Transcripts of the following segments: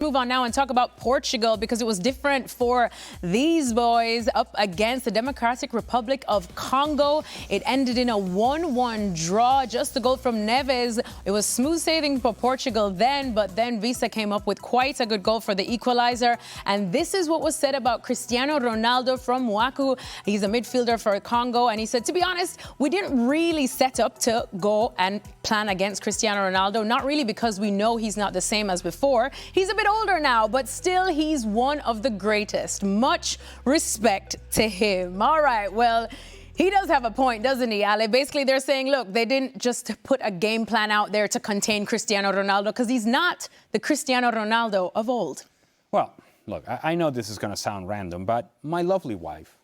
Move on now and talk about Portugal, because it was different for these boys up against the Democratic Republic of Congo. It ended in a 1-1 draw, just a goal from Neves. It was smooth sailing for Portugal then, but then Visa came up with quite a good goal for the equalizer. And this is what was said about Cristiano Ronaldo from Waku. He's a midfielder for Congo, and he said, to be honest, we didn't really set up to go and plan against Cristiano Ronaldo. Not really, because we know he's not the same as before. He's a bit older now, but still he's one of the greatest. Much respect to him. All right, well, he does have a point, doesn't he, Ale? Basically, they're saying, look, they didn't just put a game plan out there to contain Cristiano Ronaldo, because he's not the Cristiano Ronaldo of old. Well, look, I know this is going to sound random, but my lovely wife,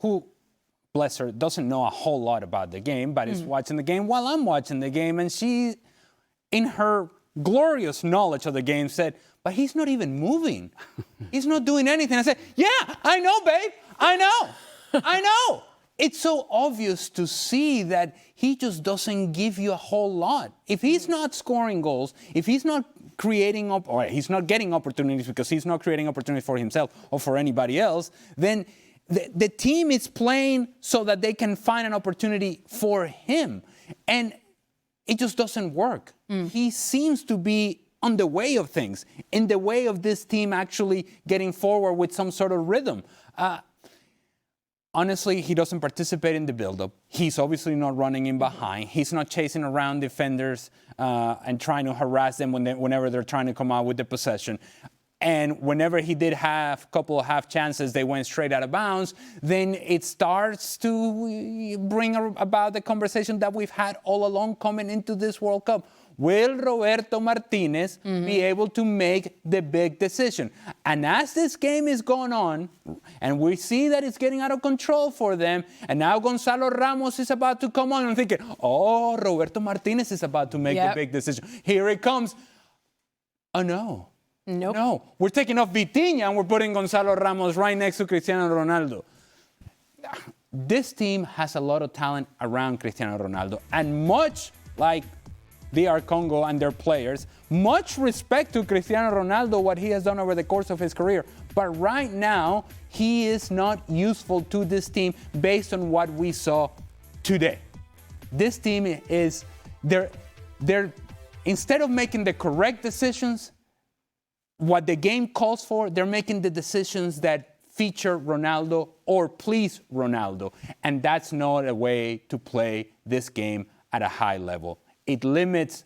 who, bless her, doesn't know a whole lot about the game, but is watching the game while I'm watching the game, and she, in her glorious knowledge of the game, said, but he's not even moving. He's not doing anything. I said, yeah, I know, babe. I know. I know. It's so obvious to see that he just doesn't give you a whole lot. If he's not scoring goals, if he's not creating or he's not getting opportunities because he's not creating opportunities for himself or for anybody else, then the team is playing so that they can find an opportunity for him. And it just doesn't work. He seems to be on the way of things, in the way of this team actually getting forward with some sort of rhythm. Honestly, he doesn't participate in the build-up. He's obviously not running in behind. He's not chasing around defenders and trying to harass them whenever they're trying to come out with the possession. And whenever he did have a couple of half chances, they went straight out of bounds. Then it starts to bring about the conversation that we've had all along coming into this World Cup. Will Roberto Martinez be able to make the big decision? And as this game is going on, and we see that it's getting out of control for them, and now Gonzalo Ramos is about to come on, and I'm thinking, oh, Roberto Martinez is about to make the big decision. Here it comes. Oh, no. Nope. No, we're taking off Vitinha and we're putting Gonzalo Ramos right next to Cristiano Ronaldo. This team has a lot of talent around Cristiano Ronaldo, and much like DR Congo and their players, much respect to Cristiano Ronaldo, what he has done over the course of his career. But right now, he is not useful to this team based on what we saw today. This team is, they're instead of making the correct decisions, what the game calls for, they're making the decisions that feature Ronaldo or please Ronaldo. And that's not a way to play this game at a high level. It limits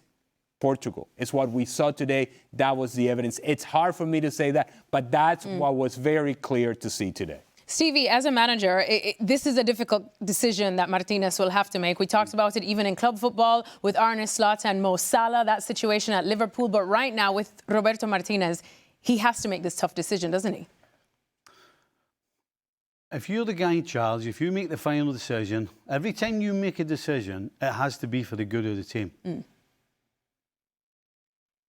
Portugal. It's what we saw today. That was the evidence. It's hard for me to say that, but that's what was very clear to see today. Stevie, as a manager, this is a difficult decision that Martinez will have to make. We talked about it even in club football with Arne Slot and Mo Salah, that situation at Liverpool. But right now with Roberto Martinez, he has to make this tough decision, doesn't he? If you're the guy in charge, if you make the final decision, every time you make a decision, it has to be for the good of the team.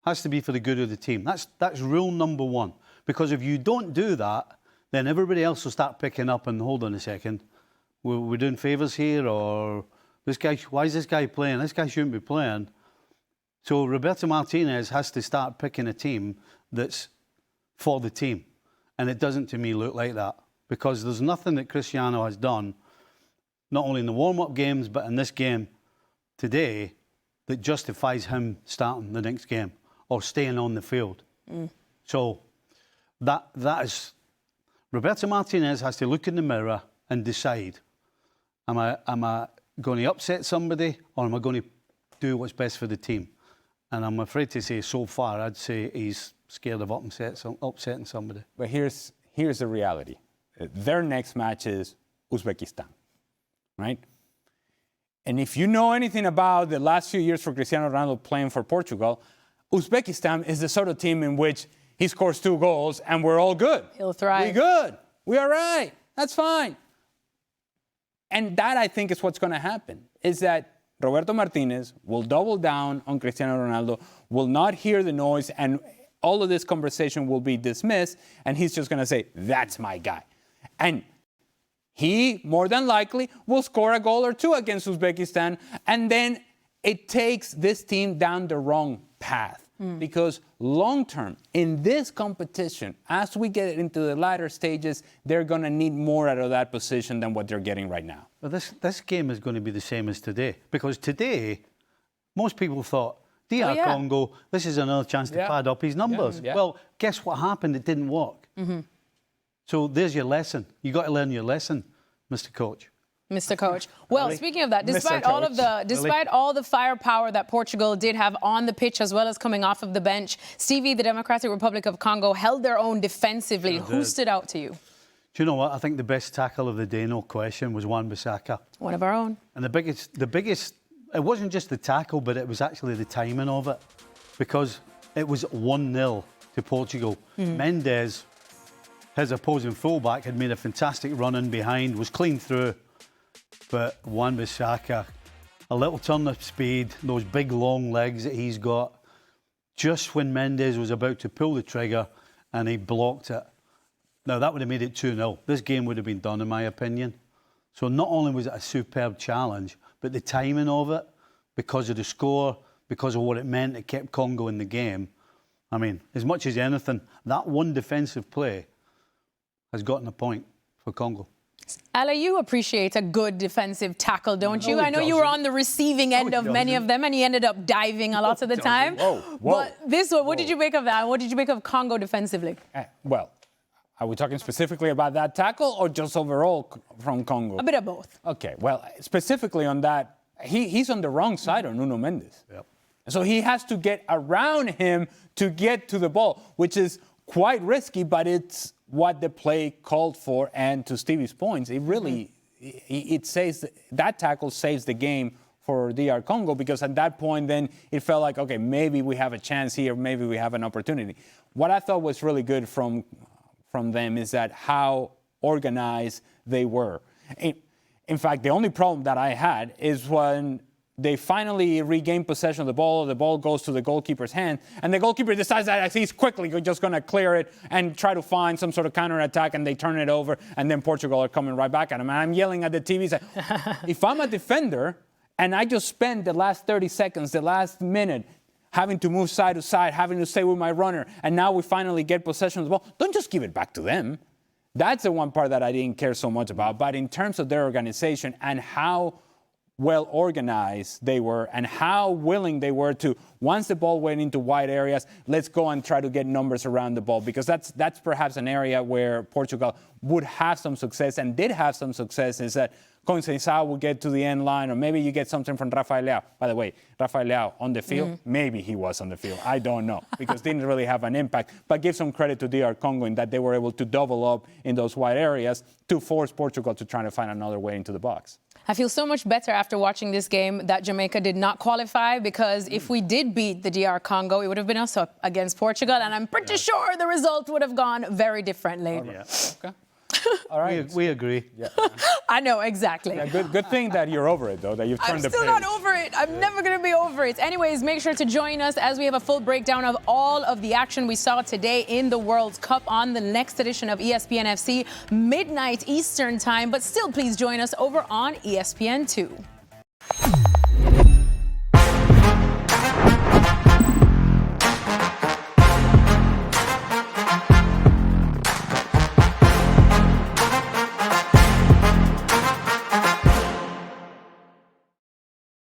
Has to be for the good of the team. That's rule number one. Because if you don't do that, then everybody else will start picking up and hold on a second. We're doing favours here, or this guy, why is this guy playing? This guy shouldn't be playing. So Roberto Martinez has to start picking a team that's for the team. And it doesn't, to me, look like that. Because there's nothing that Cristiano has done, not only in the warm-up games, but in this game today, that justifies him starting the next game or staying on the field. So that is... Roberto Martinez has to look in the mirror and decide, am I going to upset somebody or am I going to do what's best for the team? And I'm afraid to say, so far, I'd say he's scared of upsetting somebody. But here's the reality. Their next match is Uzbekistan, right? And if you know anything about the last few years for Cristiano Ronaldo playing for Portugal, Uzbekistan is the sort of team in which he scores 2 goals and we're all good. He'll thrive. We're good. We're all right. That's fine. And that, I think, is what's going to happen, is that Roberto Martinez will double down on Cristiano Ronaldo, will not hear the noise, and all of this conversation will be dismissed, and he's just going to say, that's my guy. And he, more than likely, will score a goal or 2 against Uzbekistan, and then it takes this team down the wrong path. Because long term, in this competition, as we get into the latter stages, they're going to need more out of that position than what they're getting right now. Well, this game is going to be the same as today. Because today, most people thought, DR Congo, this is another chance to pad up his numbers. Well, guess what happened? It didn't work. So there's your lesson. You got to learn your lesson, Mr. Coach. Mr. Coach. Well, speaking of that, despite all the firepower that Portugal did have on the pitch as well as coming off of the bench, Stevie, the Democratic Republic of Congo held their own defensively. Who stood out to you? Do you know what? I think the best tackle of the day, no question, was Wan-Bissaka. One of our own. And the biggest, it wasn't just the tackle, but it was actually the timing of it. Because it was 1-0 to Portugal. Mendes, his opposing fullback, had made a fantastic run in behind, was clean through. But Wan-Bissaka, a little turn of speed, those big long legs that he's got, just when Mendes was about to pull the trigger and he blocked it. Now, that would have made it 2-0. This game would have been done, in my opinion. So not only was it a superb challenge, but the timing of it, because of the score, because of what it meant, it kept Congo in the game. I mean, as much as anything, that one defensive play has gotten a point for Congo. Ala, you appreciate a good defensive tackle, don't you? I know you were on the receiving end of many of them, and he ended up diving a lot of the time. Whoa. But this one, what did you make of that? What did you make of Congo defensively? Well, are we talking specifically about that tackle or just overall from Congo? A bit of both. Okay, well, specifically on that, he's on the wrong side of Nuno Mendes. Yep. So he has to get around him to get to the ball, which is quite risky, but it's what the play called for. And to Stevie's points, it really, it saves, that tackle saves the game for DR Congo, because at that point then it felt like, okay, maybe we have a chance here, maybe we have an opportunity. What I thought was really good from them is that how organized they were. In fact, the only problem that I had is when they finally regain possession of the ball goes to the goalkeeper's hand, and the goalkeeper decides that he's quickly just going to clear it and try to find some sort of counterattack, and they turn it over, and then Portugal are coming right back at him. And I'm yelling at the TV, saying, if I'm a defender and I just spend the last 30 seconds, the last minute, having to move side to side, having to stay with my runner, and now we finally get possession of the ball, don't just give it back to them. That's the one part that I didn't care so much about. But in terms of their organization and how well organized they were and how willing they were to, once the ball went into wide areas, let's go and try to get numbers around the ball, because that's perhaps an area where Portugal would have some success and did have some success, is that Conceição will get to the end line, or maybe you get something from Rafael Leao. By the way, Rafael Leao on the field, maybe he was on the field. I don't know, because didn't really have an impact. But give some credit to DR Congo in that they were able to double up in those wide areas to force Portugal to try to find another way into the box. I feel so much better after watching this game that Jamaica did not qualify, because if we did beat the DR Congo, it would have been us up against Portugal, and I'm pretty sure the result would have gone very differently. Okay. All right. We agree. Yeah. I know, exactly. Yeah, good thing that you're over it, though, that you've turned the page. I'm still not over it. I'm never going to be over it. Anyways, make sure to join us as we have a full breakdown of all of the action we saw today in the World Cup on the next edition of ESPN FC, midnight Eastern time. But still, please join us over on ESPN 2.